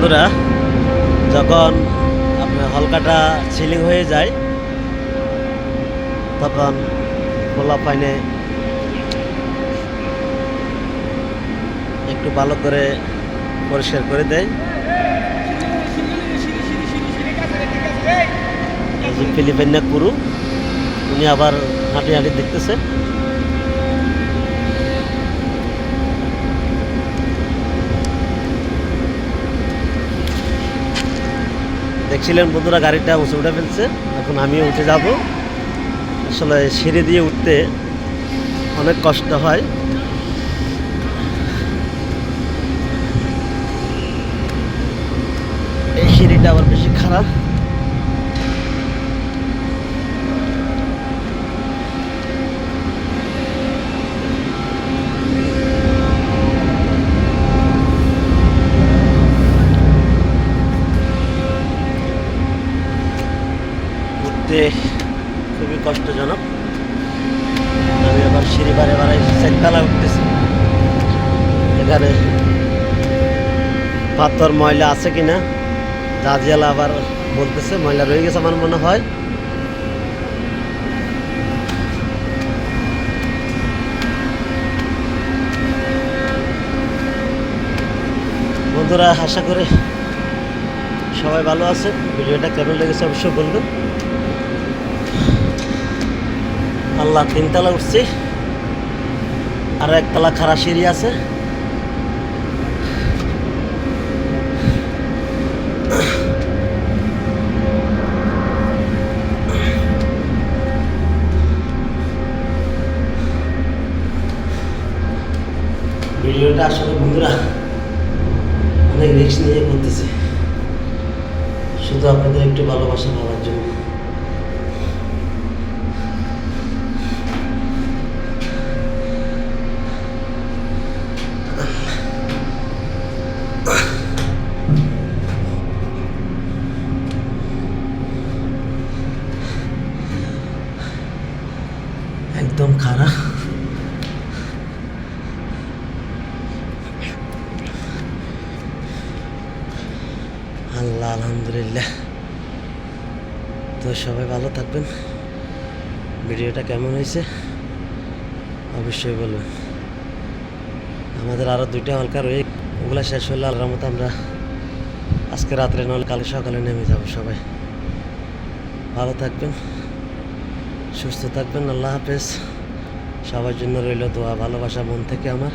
বন্ধুরা, যখন আপনার হলকাটা সিলিং হয়ে যায় তখন খোলা পাইনে একটু ভালো করে পরিষ্কার করে দেয়। ফিলিপাইনা কুরু উনি আবার হাঁটি হাঁটি দেখতেছে। দেখছিলেন বন্ধুরা, গাড়িটা উঠে ফেলছে, এখন আমিও উঠে যাব। আসলে সিঁড়ি দিয়ে উঠতে অনেক কষ্ট হয়। এই সিঁড়িটা আবার বেশি খারাপ। উঠতে খুবই কষ্টজনক। আমি আবার সিঁড়ি বারে বারে চারতলা উঠতেছি। এখানে পাথর ময়লা আছে কিনা জাজিয়ালা আবার বলতেছে ময়লা রয়ে গেছে আমার মনে হয়। বন্ধুরা, আশা করি সবাই ভালো আছে। ভিডিওটা কেমন লেগেছে অবশ্যই বলবেন। আল্লাহ, 3 তলা উঠছি, আর 1 তলা খাড়া সিঁড়ি আছে। ভিডিওটা আসলে বন্ধুরা অনেক রিস্ক নিয়ে করতেছে, শুধু আপনাদের একটু ভালোবাসা পাওয়ার জন্য। একদম খারাপ। আল্লাহ, আলহামদুলিল্লাহ। তো সবাই ভালো থাকবেন। ভিডিওটা কেমন হয়েছে অবশ্যই বলবেন। আমাদের আরও 2টা হলকা রয়ে, ওগুলো শেষ হলে আল্লাহর মতো আমরা আজকে রাত্রে নয় কাল সকালে নেমে যাব। সবাই ভালো থাকবেন, সুস্থ থাকবেন। আল্লাহ হাফেজ। সবার জন্য রইল দোয়া, ভালোবাসা মন থেকে আমার।